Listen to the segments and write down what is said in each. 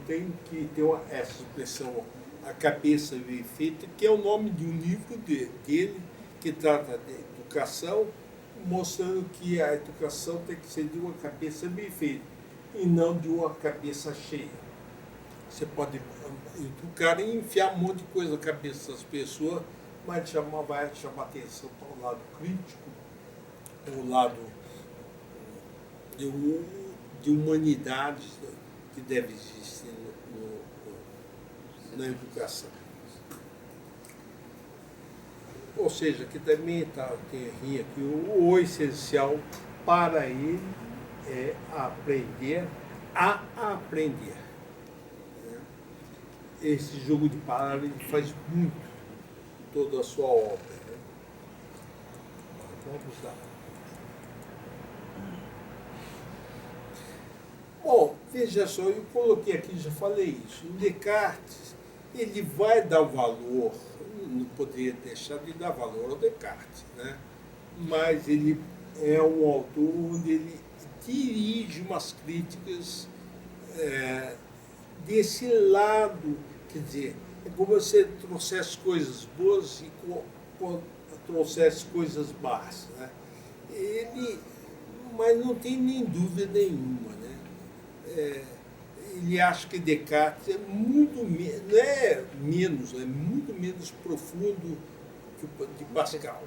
Tem que ter essa expressão, a cabeça bem feita, que é o nome de um livro dele, que trata de educação, mostrando que a educação tem que ser de uma cabeça bem feita e não de uma cabeça cheia. Você pode educar e enfiar um monte de coisa na cabeça das pessoas, mas vai chamar atenção para o lado crítico, o lado de humanidade que deve existir na educação. Ou seja, que também tem aqui o essencial para ele é aprender a aprender. Esse jogo de palavras ele faz muito em toda a sua obra. Vamos lá. Bom, veja só, eu coloquei aqui, já falei isso. O Descartes, ele vai dar valor, não poderia deixar de dar valor ao Descartes, né? Mas ele é um autor onde ele dirige umas críticas desse lado, quer dizer, é como se você trouxesse coisas boas e trouxesse coisas más, né? Mas não tem nem dúvida nenhuma, né? Ele acha que Descartes é muito é muito menos profundo que o de Pascal.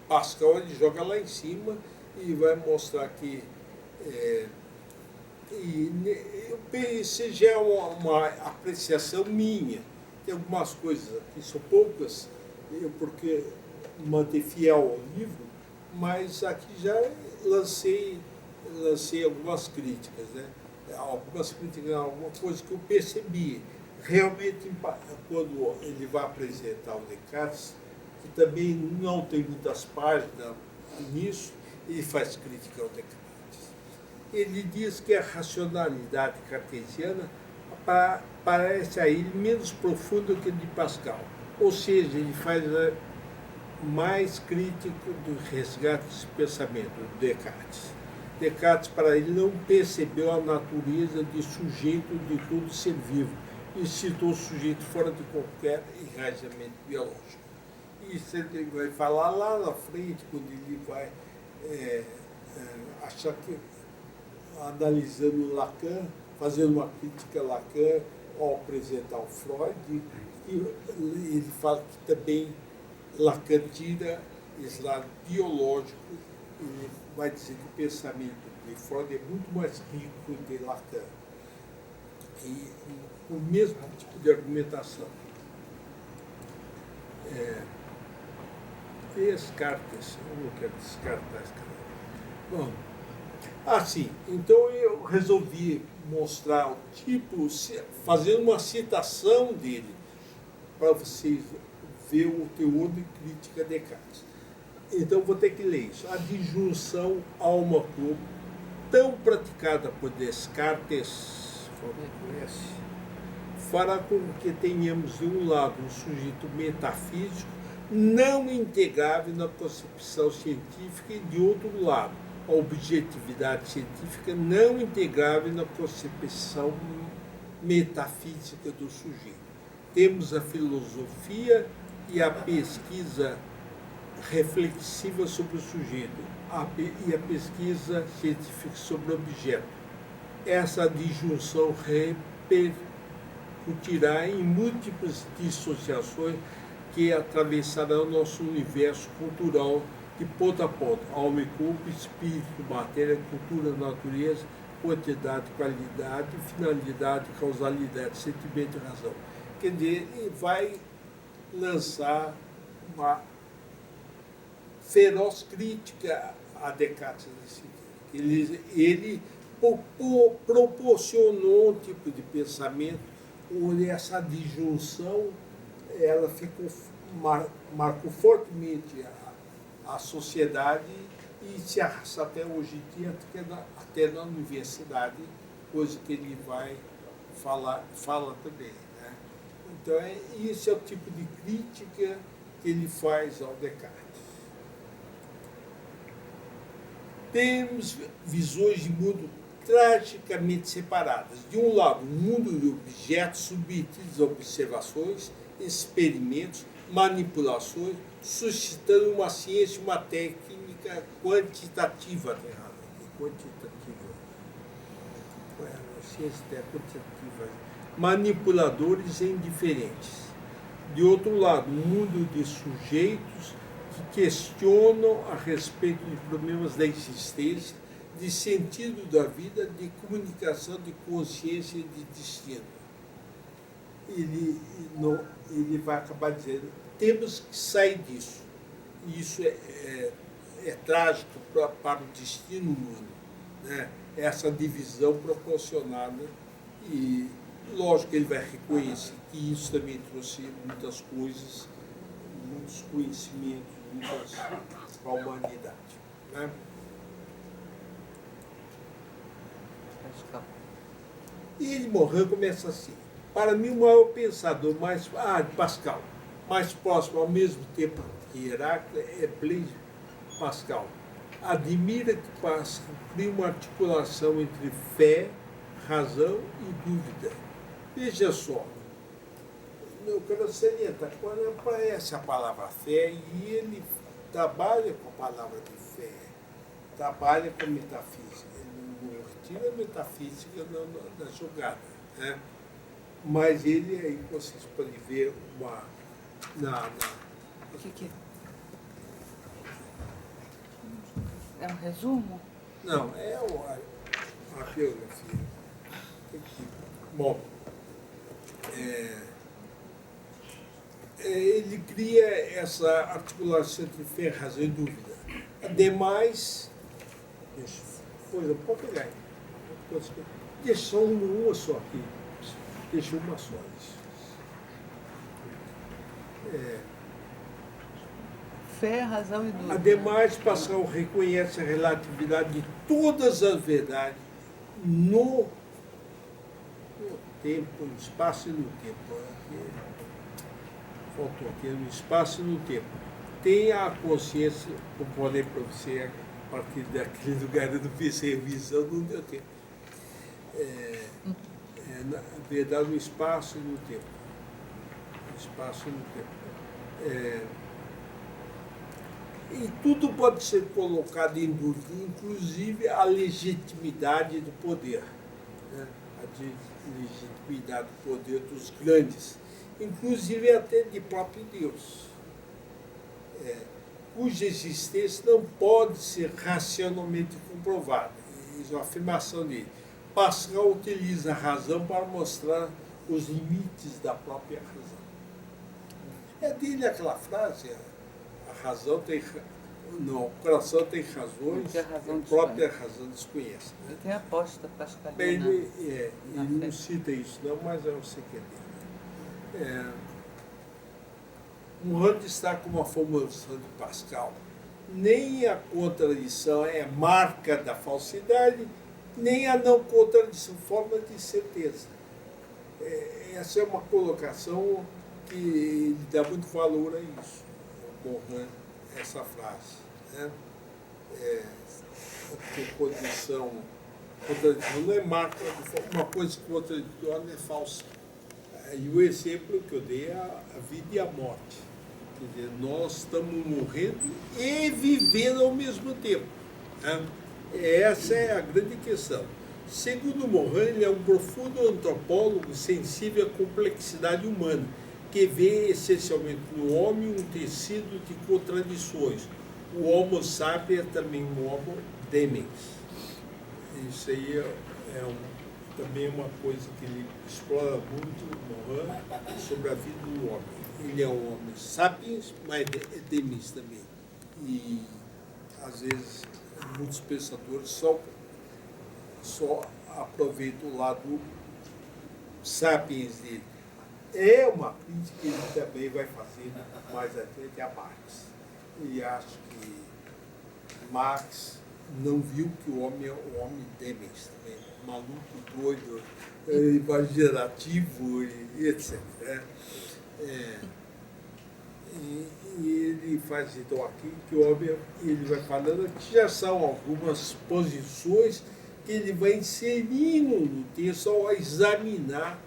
Pascal ele joga lá em cima e vai mostrar que isso já é uma apreciação minha. Tem algumas coisas aqui, são poucas, porque manter fiel ao livro, mas aqui já lancei algumas críticas, né? Algumas críticas, alguma coisa que eu percebi. Realmente, quando ele vai apresentar o Descartes, que também não tem muitas páginas nisso, ele faz crítica ao Descartes. Ele diz que a racionalidade cartesiana parece a ele menos profunda que a de Pascal. Ou seja, ele faz mais crítico do resgate desse pensamento do Descartes. Descartes, para ele, não percebeu a natureza de sujeito de todo ser vivo e citou o sujeito fora de qualquer enraizamento biológico. Isso ele vai falar lá na frente, quando ele vai achar que, analisando Lacan, fazendo uma crítica a Lacan, ao apresentar o Freud, e ele fala que também Lacan tira esse lado biológico e vai dizer que o pensamento de Freud é muito mais rico que Lacan. E o mesmo tipo de argumentação. Descartes, eu não quero descartar esse cara. Bom, assim, então eu resolvi mostrar o tipo, fazendo uma citação dele, para vocês verem o teor de crítica a Descartes. Então vou ter que ler isso. A disjunção alma-corpo, tão praticada por Descartes, fará com que tenhamos de um lado um sujeito metafísico não integrável na concepção científica e de outro lado a objetividade científica não integrável na concepção metafísica do sujeito. Temos a filosofia e a pesquisa reflexiva sobre o sujeito e a pesquisa científica sobre o objeto. Essa disjunção repercutirá em múltiplas dissociações que atravessarão o nosso universo cultural de ponta a ponta, alma e corpo, espírito, matéria, cultura, natureza, quantidade, qualidade, finalidade, causalidade, sentimento e razão. Quer dizer, ele vai lançar uma feroz crítica a Descartes nesse sentido. Ele proporcionou um tipo de pensamento onde essa disjunção ela marcou fortemente a sociedade e se arrasta até hoje em dia, até na universidade, coisa que ele vai fala também. Né? Então, esse é o tipo de crítica que ele faz ao Descartes. Temos visões de mundo tragicamente separadas. De um lado, o mundo de objetos submetidos a observações, experimentos, manipulações, suscitando uma ciência, uma técnica quantitativa. Quantitativa. A ciência quantitativa. Manipuladores e indiferentes. De outro lado, um mundo de sujeitos que questionam a respeito de problemas da existência, de sentido da vida, de comunicação, de consciência e de destino. Ele vai acabar dizendo, temos que sair disso. E isso é trágico para o destino humano, né? Essa divisão proporcionada. E lógico que ele vai reconhecer que isso também trouxe muitas coisas, muitos conhecimentos, muitas para a humanidade, né? E ele morreu, começa assim. Para mim, o maior pensador, Pascal, mais próximo ao mesmo tempo que Heráclito, é Blaise Pascal. Admira que Pascal cria uma articulação entre fé, razão e dúvida. Veja só, eu quero salientar, quando aparece a palavra fé, e ele trabalha com a palavra de fé, trabalha com metafísica. Ele não retira a metafísica da jogada, né? Mas ele, aí vocês podem ver uma... O que é? É um resumo? Não, é uma biografia. Bom, ele cria essa articulação entre fé, razão e dúvida. Ademais, pode pegar aí. Deixa só uma só aqui. Deixa uma só. Fé, razão e dúvida. Ademais, Pascal reconhece a relatividade de todas as verdades no tempo, no espaço e no tempo. Faltou aqui, no espaço e no tempo. Tenha a consciência, como falei para você, a partir daquele lugar do PC Visão, não deu tempo. Na verdade, no espaço e no tempo. No espaço e no tempo. E tudo pode ser colocado em dúvida, inclusive a legitimidade do poder, né? A legitimidade do poder dos grandes, inclusive até de próprio Deus, cuja existência não pode ser racionalmente comprovada. Isso é uma afirmação dele. Pascal utiliza a razão para mostrar os limites da própria razão. É dele aquela frase, a razão tem... Não, o coração tem razões, a própria razão desconhece. Né? Tem aposta pascalina. Ele não cita isso, não, mas eu sei que é dele. Morin destaca uma formulação de Pascal. Nem a contradição é marca da falsidade, nem a não contradição forma de certeza. Essa é uma colocação que ele dá muito valor a isso, Morin, essa frase. Né? Contradição não é marca de forma, uma coisa contraditória é falsa. E o exemplo que eu dei é a vida e a morte. Quer dizer, nós estamos morrendo e vivendo ao mesmo tempo. Né? Essa é a grande questão. Segundo Morin, ele é um profundo antropólogo sensível à complexidade humana, que vê essencialmente no homem um tecido de contradições. O Homo sapiens é também um Homo demens. Isso aí também é uma coisa que ele explora muito, Morin, sobre a vida do homem. Ele é um Homo sapiens, mas é demens também. E, às vezes, muitos pensadores só aproveitam o lado sapiens dele. É uma crítica que ele também vai fazer mais à frente a Marx. E acho que Marx não viu que o homem é um homem demens, também, maluco, doido, imaginativo e etc. E ele faz então aqui que o homem, ele vai falando que já são algumas posições que ele vai inserindo no texto ao examinar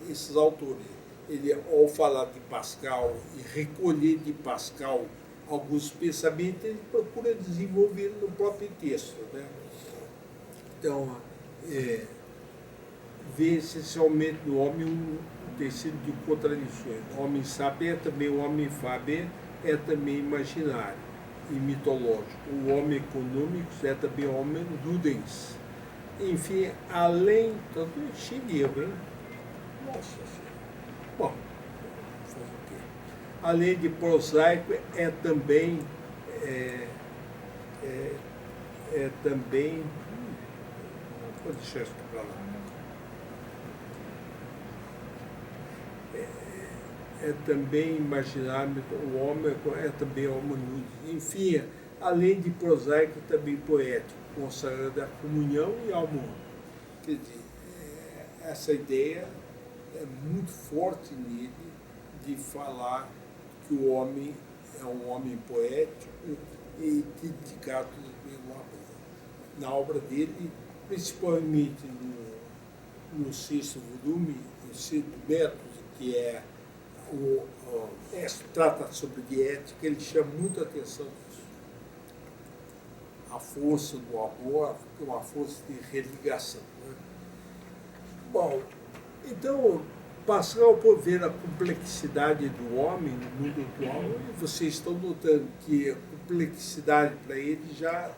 esses autores. Ele, ao falar de Pascal e recolher de Pascal alguns pensamentos, ele procura desenvolver no próprio texto, né? Então, vê essencialmente no homem um tecido de contradições. O homem sábio é também o homem fábio, é também imaginário e mitológico. O homem econômico é também o homem ludens. Enfim, além, tanto cheio de erro, hein? Nossa Senhora. Bom, fazer o quê? Além de prosaico, é também vou deixar isso para lá. É também imaginário, o homem é também homem nudo. Enfim, além de prosaico, também poético, consagrando a comunhão e ao mundo. Quer dizer, essa ideia é muito forte nele de falar que o homem é um homem poético e dedicado na obra dele, principalmente no sexto volume, o sexto método, que trata sobre diética, ele chama muita atenção disso. A força do amor, uma força de religação. Né? Bom, então, Pascal, por ver a complexidade do homem no mundo atual, vocês estão notando que a complexidade para ele já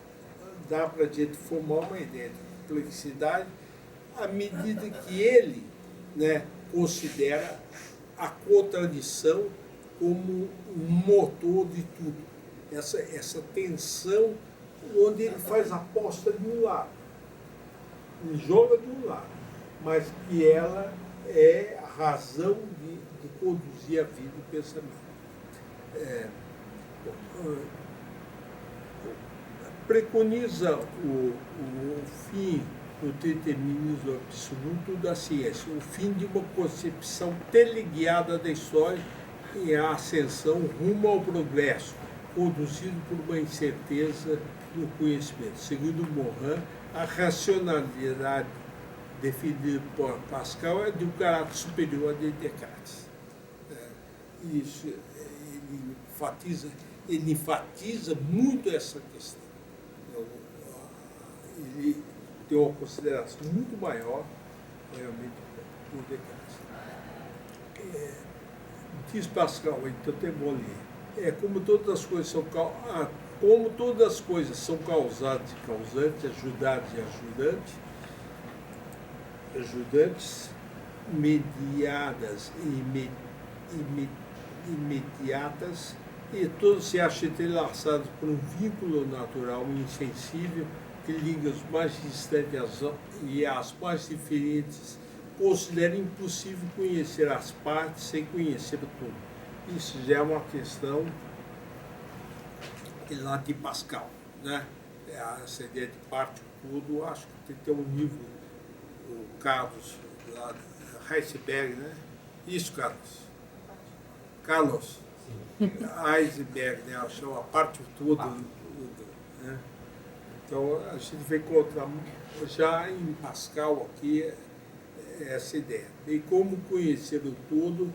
dá para a gente formar uma ideia de complexidade à medida que ele, né, considera a contradição como um motor de tudo. Essa tensão onde ele faz a aposta de um lado, ele joga de um lado, mas que ela é a razão de conduzir a vida e o pensamento. Preconiza o fim do determinismo absoluto da ciência, o fim de uma concepção teleguiada da história e a ascensão rumo ao progresso, conduzido por uma incerteza no conhecimento. Segundo Morin, a racionalidade definida por Pascal é de um caráter superior a de Descartes. Isso ele enfatiza muito essa questão. Ele tem uma consideração muito maior, realmente, por Descartes. Diz Pascal, então tem bom ler. Como todas as coisas são causadas e causantes, ajudados e ajudantes, mediadas e imediatas, e todos se acham entrelaçados por um vínculo natural e insensível que liga os mais distantes e as mais diferentes, considera impossível conhecer as partes sem conhecer o todo. Isso já é uma questão lá de Pascal, né? Essa ideia de parte todo, acho que tem que ter um livro, o Carlos, lá, Heisenberg, né? Isso, Carlos. Heisenberg, né? Chama a parte toda, né? Então, a gente vai encontrar já em Pascal aqui essa ideia. E como conhecer o todo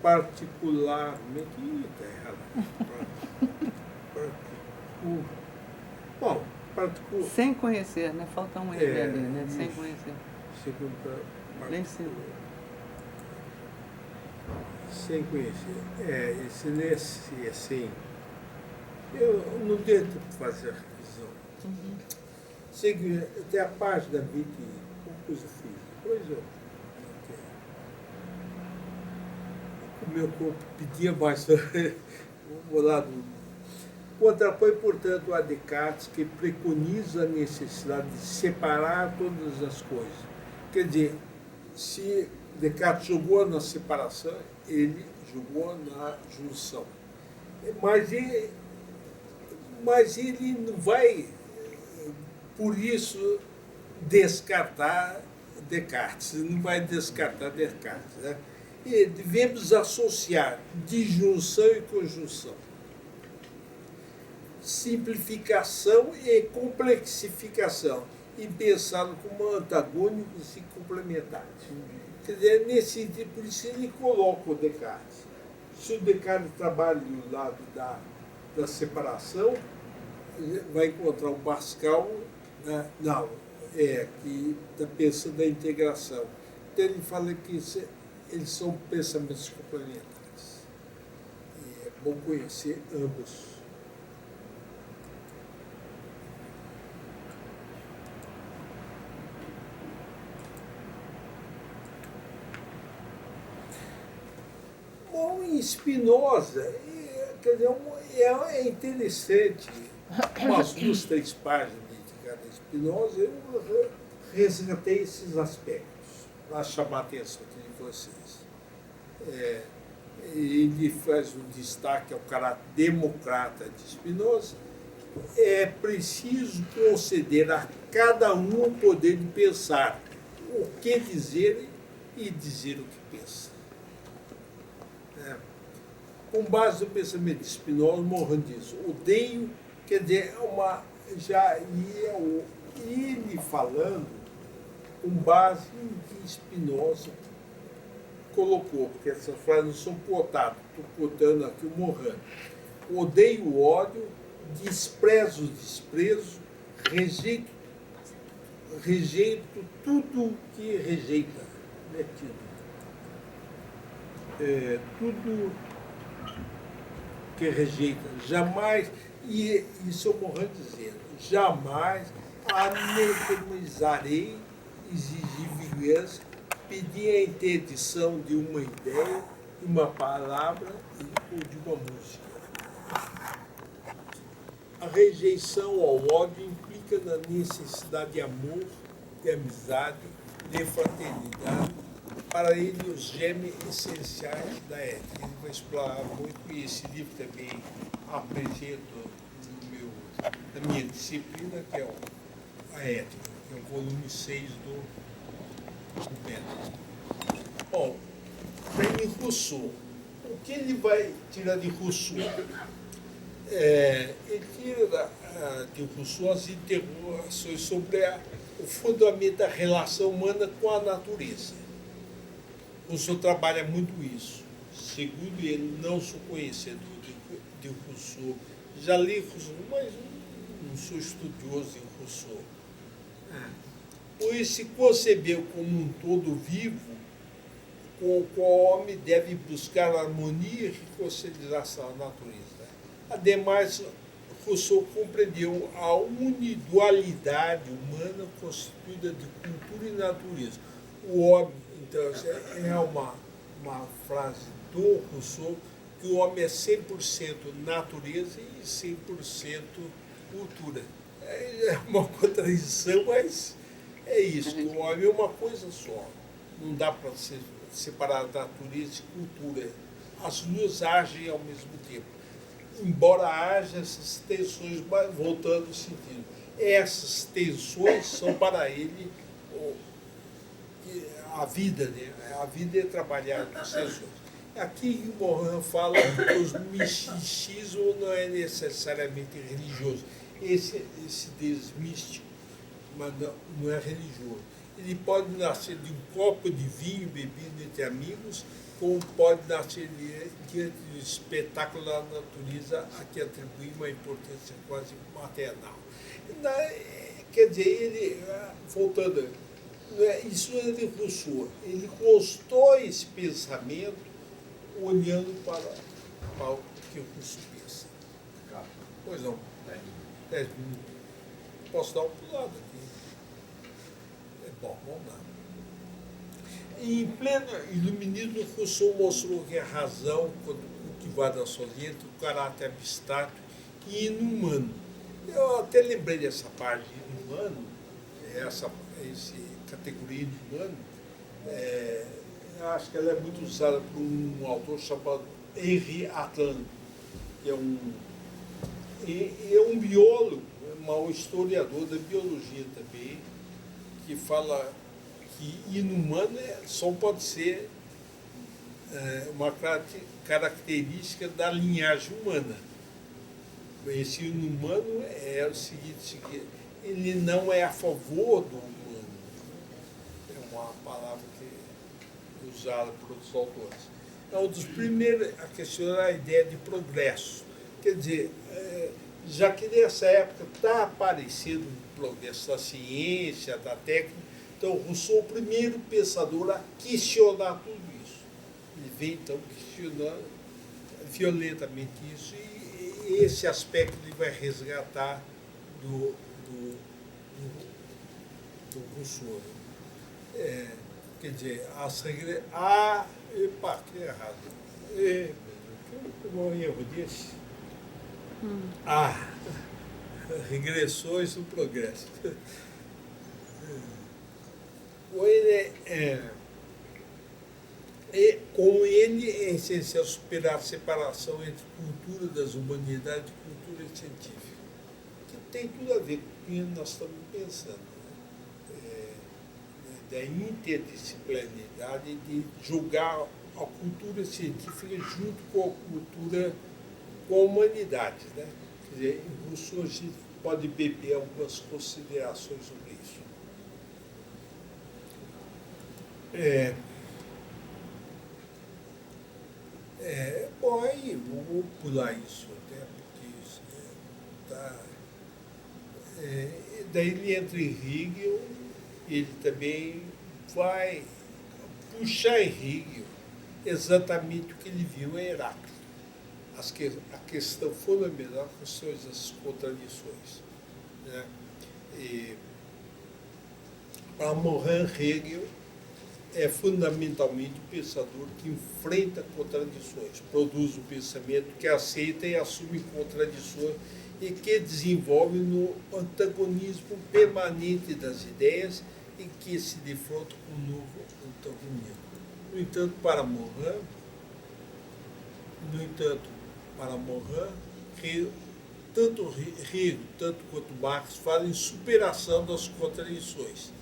particularmente... Está errado. Bom, sem conhecer, né? Falta um R ali, né? Isso. Sem conhecer. Bem simples. Sem conhecer. Nesse assim, eu não tento fazer a revisão. Uhum. Até a página 20 e poucos eu fiz. Depois eu o meu corpo pedia mais. Vou lá. Contrapõe, portanto, a Descartes, que preconiza a necessidade de separar todas as coisas. Quer dizer, se Descartes jogou na separação, ele jogou na junção. Mas ele não vai, por isso, descartar Descartes, não vai descartar Descartes. Né? E devemos associar disjunção e conjunção. simplificação e complexificação, e pensado como antagônicos e complementares. Quer dizer, por isso ele coloca o Descartes. Se o Descartes trabalha do lado da separação, vai encontrar o Pascal, né? Não, que está pensando na integração. Então ele fala que eles são pensamentos complementares. E é bom conhecer ambos. Bom, em Spinoza, quer dizer, é interessante, umas 2, 3 páginas dedicadas a Spinoza, eu resgatei esses aspectos para chamar a atenção de vocês. Ele faz um destaque ao caráter democrata de Spinoza. É preciso conceder a cada um o poder de pensar o que dizer e dizer o que pensa. Com base no pensamento de Spinoza, Morin diz: odeio, quer dizer, ele falando com base em que Spinoza colocou, porque essas frases não são cotadas, estou cotando aqui o Morin. Odeio o ódio, desprezo o desprezo, rejeito tudo que rejeita. Tudo que rejeita, jamais, e isso eu morro dizendo, jamais anatomizarei, exigir vingança, pedir a interdição de uma ideia, de uma palavra ou de uma música. A rejeição ao ódio implica na necessidade de amor, de amizade, de fraternidade, para ele os germes essenciais da ética. Ele vai explorar muito, e esse livro também apresento na minha disciplina, que é a ética, que é o volume 6 do método. Bom, tem Rousseau. O que ele vai tirar de Rousseau? Ele tira de Rousseau as interrogações sobre o fundamento da relação humana com a natureza. Rousseau trabalha muito isso. Segundo ele, não sou conhecedor de Rousseau. Já li Rousseau, mas não sou estudioso de Rousseau. Por isso se concebeu como um todo vivo, com o qual o homem deve buscar harmonia e reconciliação à natureza. Ademais, Rousseau compreendeu a unidualidade humana constituída de cultura e natureza. O homem, então, é uma frase do Rousseau, que o homem é 100% natureza e 100% cultura. É uma contradição, mas é isso, que o homem é uma coisa só. Não dá para separar natureza e cultura. As duas agem ao mesmo tempo. Embora haja essas tensões, mas voltando ao sentido, essas tensões são para ele a vida, né? A vida é trabalhar com tensões. Aqui o Morin fala que o misticismo não é necessariamente religioso. Esse Deus místico, mas não é religioso. Ele pode nascer de um copo de vinho bebido entre amigos, como pode nascer diante do espetáculo da natureza a que atribui uma importância quase maternal. Quer dizer, ele, voltando, isso é de Rousseau, ele constrói esse pensamento olhando para o que o Rousseau pensa. Pois não. 10 minutos. Posso dar um pulado aqui? Bom, vamos lá. Em pleno iluminismo, Rousseau mostrou que a razão, quando cultivada sozinha, tem um caráter abstrato e inumano. Eu até lembrei dessa parte de inumano, essa categoria inumano, acho que ela é muito usada por um autor chamado Henri Atlan, que é um biólogo, um historiador da biologia também, que fala que inumano só pode ser uma característica da linhagem humana. esse inumano é o seguinte, ele não é a favor do humano. É uma palavra que é usada por outros autores. É um dos primeiros a questionar a ideia de progresso. Quer dizer, já que nessa época está aparecendo o progresso da ciência, da técnica, então Rousseau é o primeiro pensador a questionar tudo isso. Ele vem, então, questionando violentamente isso, e esse aspecto ele vai resgatar do Rousseau. Quer dizer, epa, que errado. Um erro desse. Regressões do progresso. Com ele é essencial superar a separação entre cultura das humanidades e cultura científica, que tem tudo a ver com o que nós estamos pensando, né? Da interdisciplinaridade de julgar a cultura científica junto com a cultura, com a humanidade, né? Quer dizer, em Rousseau a gente pode beber algumas considerações sobre isso. Bom, aí vou pular isso até, porque isso daí ele entra em Hegel, ele também vai puxar em Hegel exatamente o que ele viu em Heráclito. A questão fundamental, a questão das contradições, né? Para Morin, Hegel é fundamentalmente o pensador que enfrenta contradições, produz um pensamento que aceita e assume contradições e que desenvolve no antagonismo permanente das ideias e que se defronta com um novo antagonismo. No entanto, para Morin, tanto Hegel quanto Marx falam em superação das contradições.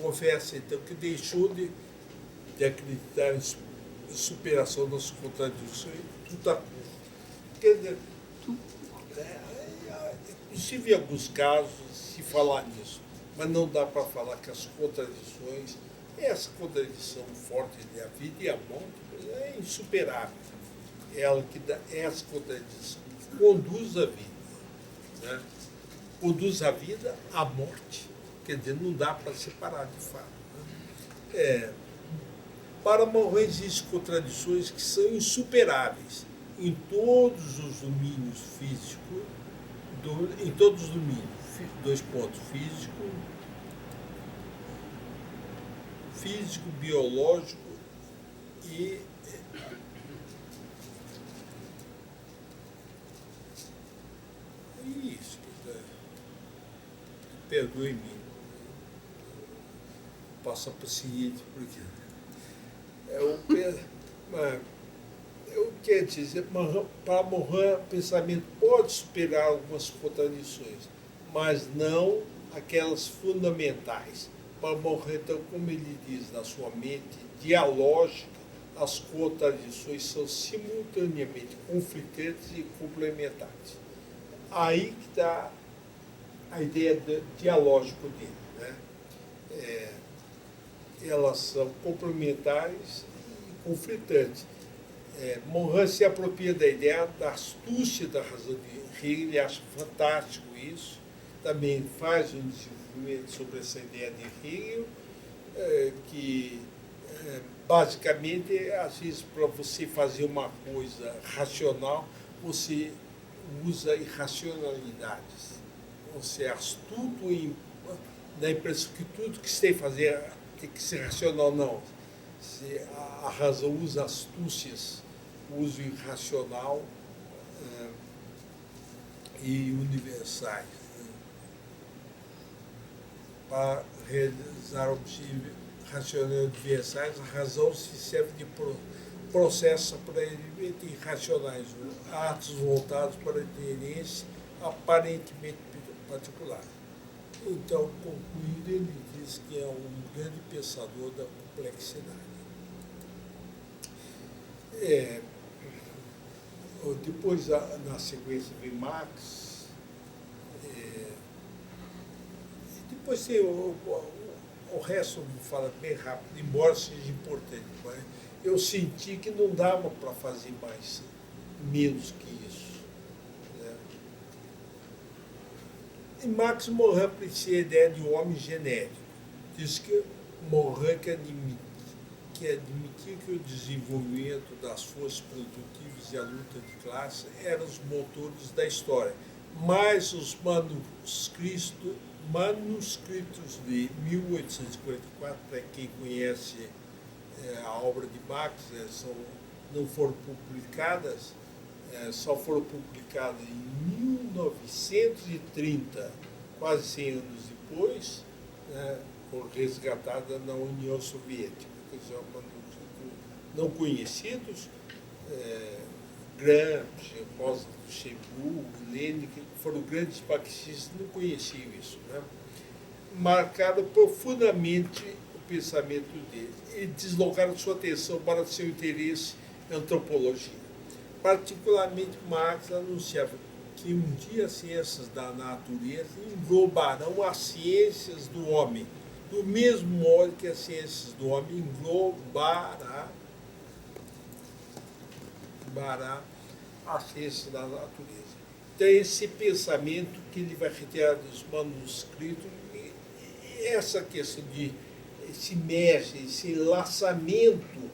Confessa, então, que deixou de acreditar em superação das contradições, tudo está curto. Quer dizer, é possível em alguns casos se falar nisso, mas não dá para falar que as contradições, essa contradição forte de a vida e a morte, é insuperável. Ela que dá essa contradição conduz a vida, né? Conduz a vida à morte. Quer dizer, não dá para separar de fato, né? Para Morin existem contradições que são insuperáveis em todos os domínios físicos, em todos os domínios, físico, biológico e isso, perdoe-me. Passa para o seguinte, porque eu quero dizer, para Morin, o pensamento pode superar algumas contradições, mas não aquelas fundamentais. Para Morin, então, como ele diz na sua mente dialógica, as contradições são simultaneamente conflitantes e complementares. Aí que está a ideia dialógico dele, né? Elas são complementares e conflitantes. Morin se apropria da ideia da astúcia da razão de Hegel, ele acha fantástico isso, também faz um desenvolvimento sobre essa ideia de Hegel, que basicamente, às vezes, para você fazer uma coisa racional, você usa irracionalidades. Você é astuto na impressão que tudo que você tem que fazer tem que ser racional, não. A razão usa astúcias, uso irracional e universais, né? Para realizar objetivos racionais universais, a razão se serve de processos aparentemente irracionais, atos voltados para a interesse aparentemente particular. Então, concluindo, ele diz que é um grande pensador da complexidade. Depois, na sequência, vem Marx. Depois tem o resto, eu vou falar bem rápido, embora seja importante. Mas eu senti que não dava para fazer menos que isso. Né? E Max Morin aprecia a ideia de um homem genérico. Diz que Morin que admitia que o desenvolvimento das forças produtivas e a luta de classe eram os motores da história. Mas os manuscritos de 1844, para quem conhece a obra de Marx, não foram publicadas, só foram publicadas em 1930, quase 100 anos depois, foram resgatadas na União Soviética. Quer dizer, manuscritos não conhecidos, Gramsci, Rosa Luxemburgo, Lenin, que foram grandes marxistas, não conheciam isso. Né? Marcaram profundamente o pensamento deles e deslocaram sua atenção para seu interesse em antropologia. Particularmente, Marx anunciava que um dia as ciências da natureza englobarão as ciências do homem, do mesmo modo que as ciências do homem englobará a ciência da natureza. Então, esse pensamento que ele vai retirar dos manuscritos, e essa questão de esse mestre, esse enlaçamento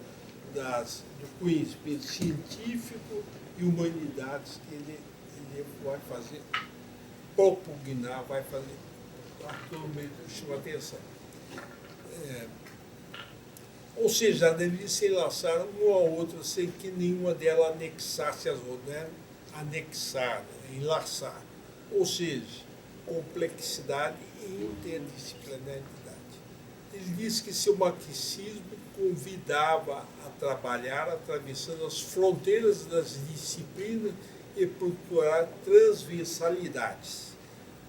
do conhecimento científico e humanidades que ele vai fazer, propugnar, vai fazer, atualmente chama atenção. Ou seja, deveria se enlaçar uma a outra sem que nenhuma delas anexasse as outras, né? Anexar, enlaçar. Ou seja, complexidade e interdisciplinaridade. Ele disse que seu marxismo convidava a trabalhar atravessando as fronteiras das disciplinas e procurar transversalidades,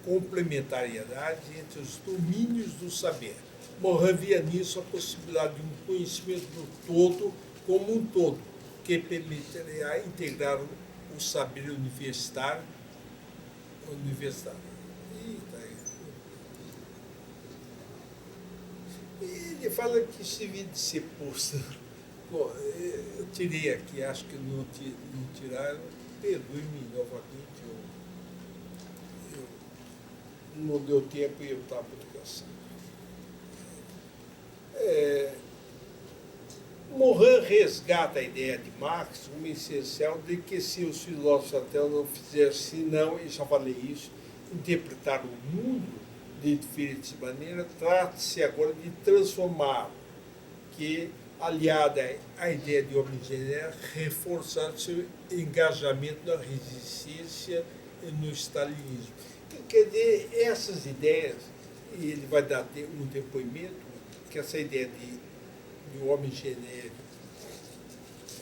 complementariedade entre os domínios do saber. Morin via nisso a possibilidade de um conhecimento do todo como um todo, que permitiria integrar o saber universitário. Ele fala que se devia de ser posto. Bom, eu tirei aqui, acho que não tiraram, perdoe-me novamente, não deu tempo e eu estava muito cansado. Morin resgata a ideia de Marx como essencial de que se os filósofos até não fizessem senão, e já falei isso, interpretar o mundo de diferentes maneiras, trata-se agora de transformá-lo, que, aliada à ideia de homem genérico, reforçar seu engajamento na resistência e no stalinismo. Quer dizer, essas ideias, e ele vai dar um depoimento, que essa ideia de homem genérico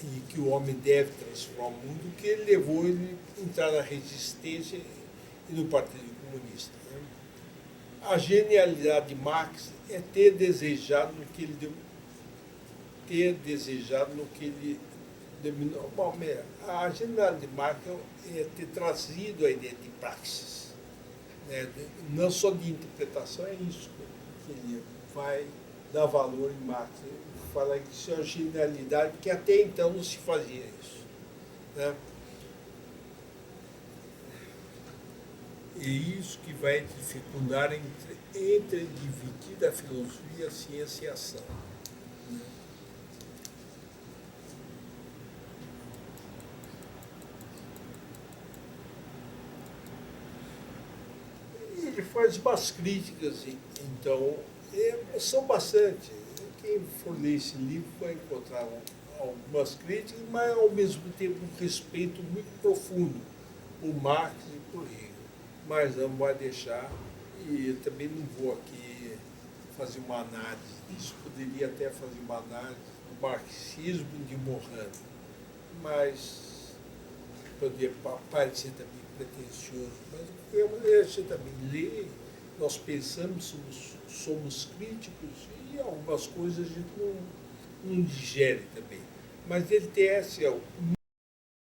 e que o homem deve transformar o mundo, que ele levou ele a entrar na resistência e no Partido Comunista. Né? A genialidade de Marx é ter desejado no que ele dominou. Bom, a genialidade de Marx é ter trazido a ideia de praxis, né? Não só de interpretação, é isso que ele vai dar valor em Marx. Fala que isso é uma genialidade, que até então não se fazia isso. Né? E isso que vai dificultar entre dividir a filosofia, a ciência e a ação. Né? E ele faz umas críticas, então, são bastante. Quem for ler esse livro vai encontrar algumas críticas, mas ao mesmo tempo um respeito muito profundo por Marx e por Hegel. Mas não vai deixar, e eu também não vou aqui fazer uma análise disso, poderia até fazer uma análise do marxismo de Morin, mas poderia parecer também pretensioso, mas a gente também lê, nós pensamos, somos críticos, e algumas coisas a gente não digere também. Mas ele tem esse